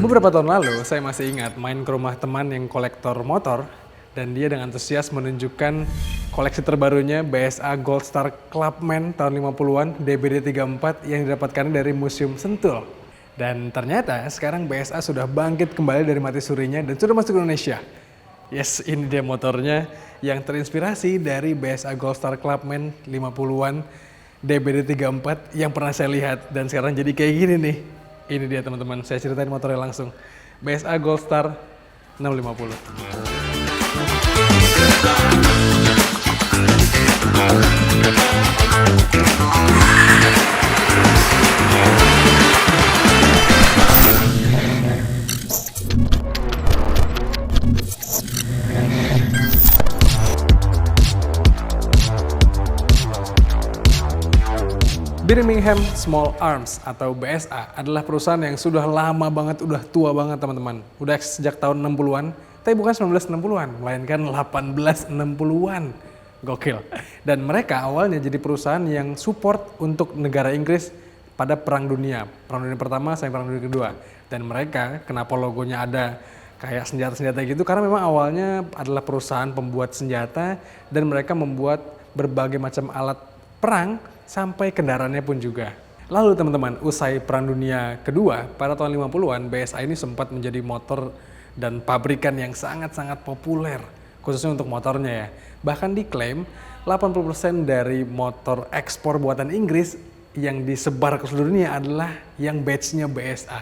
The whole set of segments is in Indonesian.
Beberapa tahun lalu, saya masih ingat main ke rumah teman yang kolektor motor, dan dia dengan antusias menunjukkan koleksi terbarunya BSA Gold Star Clubman tahun 50-an DBD34 yang didapatkan dari Museum Sentul. Dan ternyata sekarang BSA sudah bangkit kembali dari mati surinya dan sudah masuk ke Indonesia. Yes, ini dia motornya yang terinspirasi dari BSA Gold Star Clubman 50-an DBD34 yang pernah saya lihat dan sekarang jadi kayak gini nih. Ini dia teman-teman, saya ceritain motornya langsung. BSA Gold Star 650. Birmingham Small Arms atau BSA adalah perusahaan yang sudah lama banget, udah tua banget teman-teman. Udah sejak tahun 60-an, tapi bukan 1960-an, melainkan 1860-an. Gokil. Dan mereka awalnya jadi perusahaan yang support untuk negara Inggris pada Perang Dunia Pertama sampai Perang Dunia Kedua. Dan mereka, kenapa logonya ada kayak senjata-senjata gitu, karena memang awalnya adalah perusahaan pembuat senjata dan mereka membuat berbagai macam alat perang sampai kendaraannya pun juga. Lalu teman-teman, usai Perang Dunia Kedua, pada tahun 50-an, BSA ini sempat menjadi motor dan pabrikan yang sangat-sangat populer, khususnya untuk motornya ya. Bahkan diklaim 80% dari motor ekspor buatan Inggris yang disebar ke seluruh dunia adalah yang badge-nya BSA.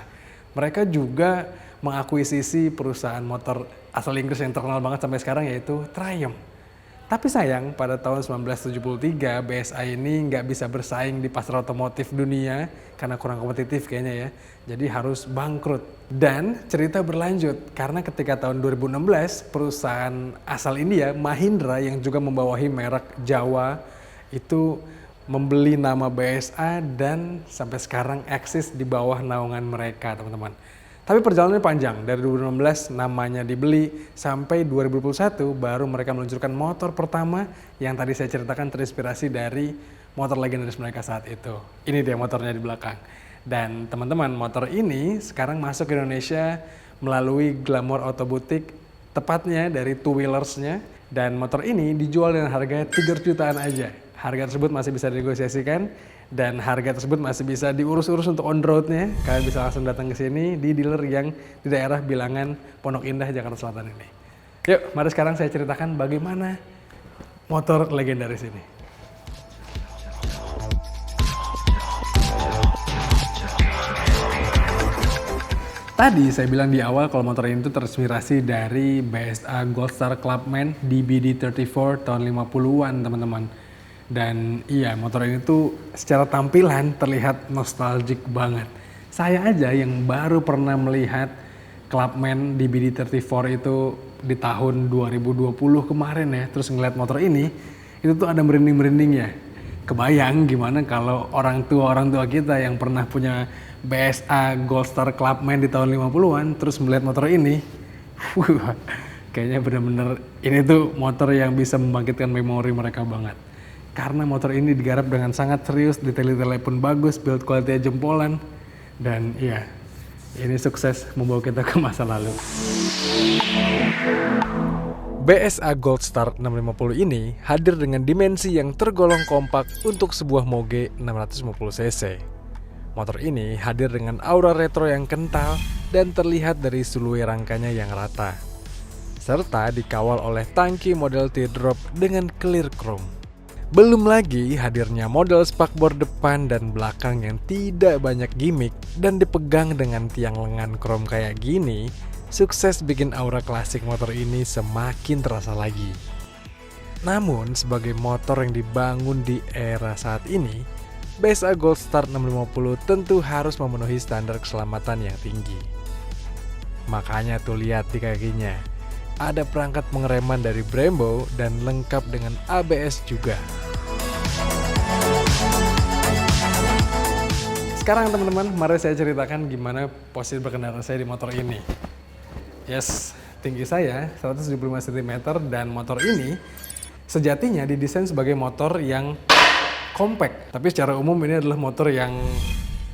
Mereka juga mengakuisisi perusahaan motor asal Inggris yang terkenal banget sampai sekarang yaitu Triumph. Tapi sayang, pada tahun 1973 BSA ini nggak bisa bersaing di pasar otomotif dunia karena kurang kompetitif kayaknya ya. Jadi harus bangkrut. Dan cerita berlanjut karena ketika tahun 2016 perusahaan asal India, Mahindra yang juga membawahi merek Jawa itu membeli nama BSA dan sampai sekarang eksis di bawah naungan mereka teman-teman. Tapi perjalanannya panjang, dari 2016 namanya dibeli sampai 2021 baru mereka meluncurkan motor pertama yang tadi saya ceritakan terinspirasi dari motor legendaris mereka saat itu. Ini dia motornya di belakang. Dan teman-teman, motor ini sekarang masuk ke Indonesia melalui Glamour Auto Boutique, tepatnya dari two wheelersnya. Dan motor ini dijual dengan harga 3 jutaan aja. Harga tersebut masih bisa dinegosiasikan dan harga tersebut masih bisa diurus-urus untuk on roadnya. Kalian bisa langsung datang ke sini di dealer yang di daerah Bilangan, Pondok Indah, Jakarta Selatan ini. Yuk, mari sekarang saya ceritakan bagaimana motor legendaris ini. Tadi saya bilang di awal kalau motor ini tuh terinspirasi dari BSA Gold Star Clubman DBD34 tahun 50-an teman-teman. Dan iya, motor ini tuh secara tampilan terlihat nostalgic banget. Saya aja yang baru pernah melihat Clubman DBD34 itu di tahun 2020 kemarin ya, terus ngeliat motor ini, itu tuh ada merinding-merindingnya. Kebayang gimana kalau orang tua kita yang pernah punya BSA Gold Star Clubman di tahun 50-an, terus melihat motor ini, kayaknya bener-bener ini tuh motor yang bisa membangkitkan memori mereka banget. Karena motor ini digarap dengan sangat serius, detail-detailnya pun bagus, build quality-nya jempolan. Dan iya, ini sukses membawa kita ke masa lalu. BSA Gold Star 650 ini hadir dengan dimensi yang tergolong kompak untuk sebuah Moge 650cc. Motor ini hadir dengan aura retro yang kental dan terlihat dari sului rangkanya yang rata. Serta dikawal oleh tangki model teardrop dengan clear chrome. Belum lagi hadirnya model spakbor depan dan belakang yang tidak banyak gimmick dan dipegang dengan tiang lengan krom kayak gini, sukses bikin aura klasik motor ini semakin terasa lagi. Namun sebagai motor yang dibangun di era saat ini, BSA Gold Star 650 tentu harus memenuhi standar keselamatan yang tinggi. Makanya tuh lihat di kakinya. Ada perangkat pengereman dari Brembo dan lengkap dengan ABS juga. Sekarang teman-teman, mari saya ceritakan gimana posisi berkendara saya di motor ini. Yes, tinggi saya 175 cm dan motor ini Sejatinya didesain sebagai motor yang compact, tapi secara umum ini adalah motor yang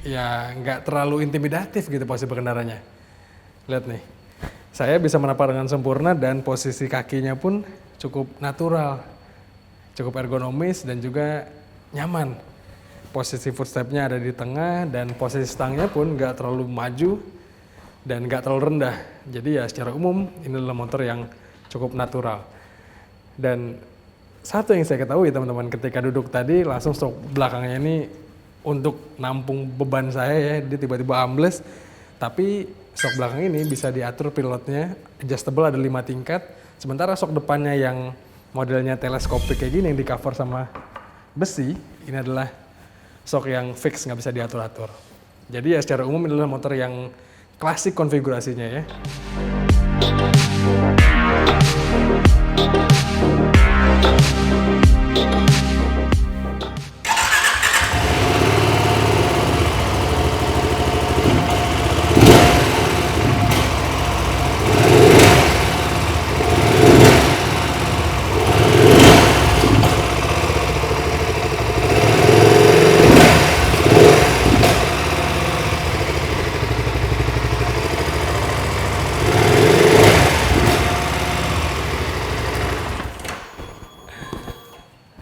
ya nggak terlalu intimidatif gitu posisi berkendaranya. Lihat nih, saya bisa menapar dengan sempurna dan posisi kakinya pun cukup natural, cukup ergonomis dan juga nyaman. Posisi footstepnya ada di tengah dan posisi stangnya pun nggak terlalu maju dan nggak terlalu rendah. Jadi ya secara umum ini adalah motor yang cukup natural. Dan satu yang saya ketahui teman-teman, ketika duduk tadi langsung stok belakangnya ini untuk nampung beban saya ya, dia tiba-tiba ambles. Tapi stok belakang ini bisa diatur pilotnya, adjustable ada 5 tingkat. Sementara stok depannya yang modelnya teleskopik kayak gini yang di cover sama besi, ini adalah stok yang fix, nggak bisa diatur-atur. Jadi ya secara umum ini adalah motor yang klasik konfigurasinya ya.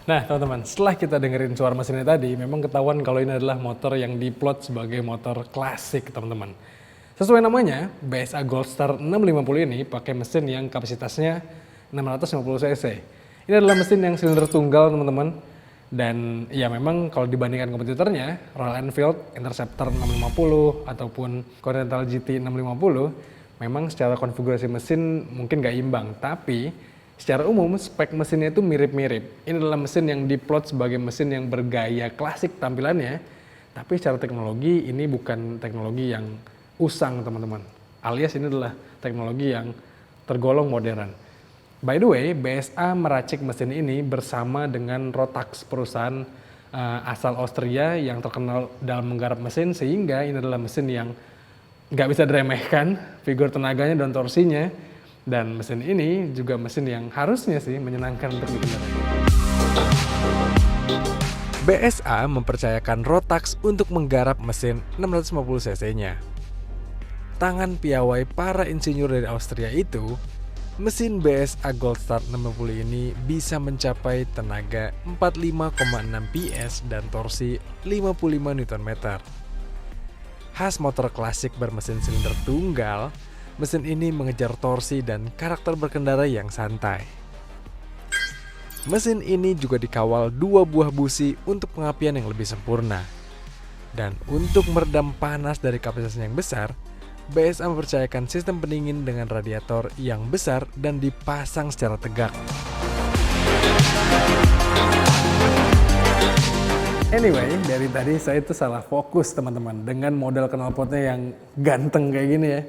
Nah teman-teman, setelah kita dengerin suara mesinnya tadi, memang ketahuan kalau ini adalah motor yang diplot sebagai motor klasik teman-teman. Sesuai namanya, BSA Goldstar 650 ini pakai mesin yang kapasitasnya 650 cc. Ini adalah mesin yang silinder tunggal teman-teman. Dan ya memang kalau dibandingkan kompetitornya, Royal Enfield Interceptor 650 ataupun Continental GT 650, memang secara konfigurasi mesin mungkin gak imbang. Tapi secara umum spek mesinnya itu mirip-mirip. Ini adalah mesin yang diplot sebagai mesin yang bergaya klasik tampilannya, tapi secara teknologi ini bukan teknologi yang usang teman-teman. Alias ini adalah teknologi yang tergolong modern. By the way, BSA meracik mesin ini bersama dengan Rotax, perusahaan asal Austria yang terkenal dalam menggarap mesin, sehingga ini adalah mesin yang nggak bisa diremehkan, figur tenaganya dan torsinya. Dan mesin ini juga mesin yang harusnya sih menyenangkan untuk dikendarai. BSA mempercayakan Rotax untuk menggarap mesin 650 cc-nya. Tangan piawai para insinyur dari Austria itu, mesin BSA Goldstar 650 ini bisa mencapai tenaga 45,6 PS dan torsi 55 Nm. Khas motor klasik bermesin silinder tunggal, mesin ini mengejar torsi dan karakter berkendara yang santai. Mesin ini juga dikawal 2 buah busi untuk pengapian yang lebih sempurna. Dan untuk meredam panas dari kapasitas yang besar, BSA mempercayakan sistem pendingin dengan radiator yang besar dan dipasang secara tegak. Anyway, dari tadi saya itu salah fokus teman-teman dengan model knalpotnya yang ganteng kayak gini ya.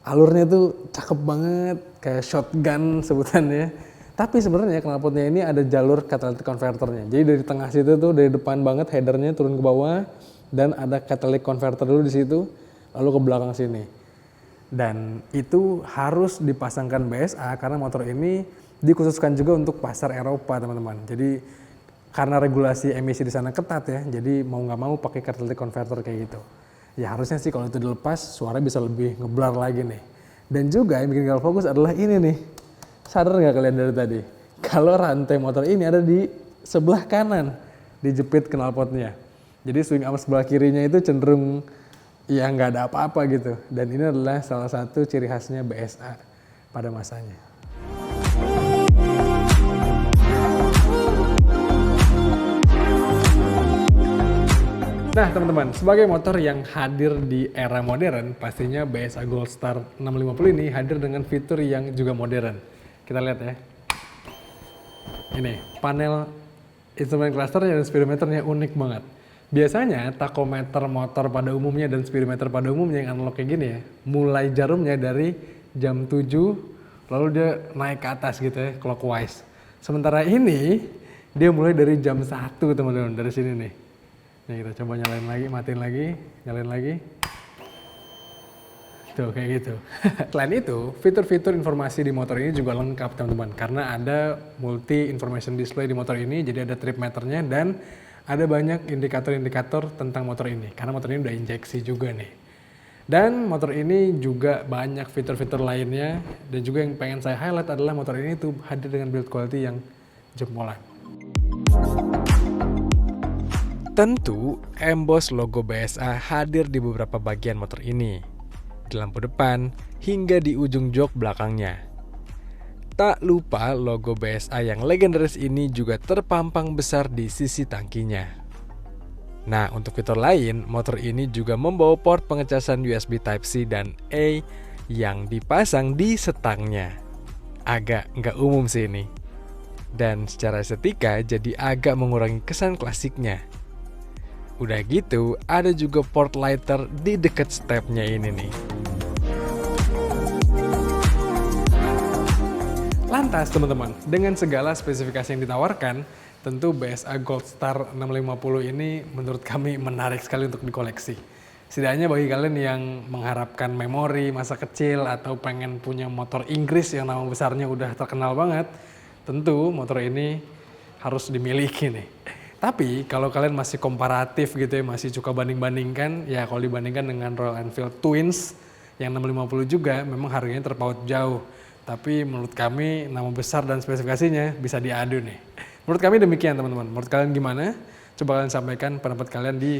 Alurnya tuh cakep banget, kayak shotgun sebutannya. Tapi sebenarnya knalpotnya ini ada jalur catalytic converternya. Jadi dari tengah situ tuh, dari depan banget headernya turun ke bawah, dan ada catalytic converter dulu di situ, lalu ke belakang sini. Dan itu harus dipasangkan BSA karena motor ini dikhususkan juga untuk pasar Eropa teman-teman. Jadi karena regulasi emisi di sana ketat ya, jadi mau nggak mau pakai catalytic converter kayak gitu. Ya harusnya sih kalau itu dilepas suara bisa lebih ngeblar lagi nih. Dan juga yang bikin gak fokus adalah ini nih. Sadar nggak kalian dari tadi? Kalau rantai motor ini ada di sebelah kanan, dijepit knalpotnya. Jadi swing arm sebelah kirinya itu cenderung ya nggak ada apa-apa gitu. Dan ini adalah salah satu ciri khasnya BSA pada masanya. Nah teman-teman, sebagai motor yang hadir di era modern, pastinya BSA Goldstar 650 ini hadir dengan fitur yang juga modern. Kita lihat ya. Ini, panel instrumen clusternya dan speedometernya unik banget. Biasanya tachometer motor pada umumnya dan speedometer pada umumnya yang analog kayak gini ya, mulai jarumnya dari jam 7, lalu dia naik ke atas gitu ya, clockwise. Sementara ini, dia mulai dari jam 1 teman-teman, dari sini nih. Nih kita coba nyalain lagi, matiin lagi, nyalain lagi. Tuh kayak gitu. Selain itu, fitur-fitur informasi di motor ini juga lengkap teman-teman. Karena ada multi information display di motor ini, jadi ada trip meternya dan ada banyak indikator-indikator tentang motor ini. Karena motor ini udah injeksi juga nih. Dan motor ini juga banyak fitur-fitur lainnya. Dan juga yang pengen saya highlight adalah motor ini tuh hadir dengan build quality yang jempolan. Tentu, emboss logo BSA hadir di beberapa bagian motor ini. Di lampu depan, hingga di ujung jok belakangnya. Tak lupa logo BSA yang legendaris ini juga terpampang besar di sisi tangkinya. Nah, untuk fitur lain, motor ini juga membawa port pengecasan USB Type-C dan A yang dipasang di setangnya. Agak nggak umum sih ini. Dan secara estetika jadi agak mengurangi kesan klasiknya. Udah gitu, ada juga port lighter di dekat stepnya ini nih. Lantas teman-teman, dengan segala spesifikasi yang ditawarkan, tentu BSA Gold Star 650 ini menurut kami menarik sekali untuk dikoleksi. Setidaknya bagi kalian yang mengharapkan memori masa kecil atau pengen punya motor Inggris yang nama besarnya udah terkenal banget, tentu motor ini harus dimiliki nih. Tapi kalau kalian masih komparatif gitu ya, masih suka banding-bandingkan, ya kalau dibandingkan dengan Royal Enfield Twins yang 650 juga memang harganya terpaut jauh. Tapi menurut kami nama besar dan spesifikasinya bisa diadu nih. Menurut kami demikian teman-teman. Menurut kalian gimana? Coba kalian sampaikan pendapat kalian di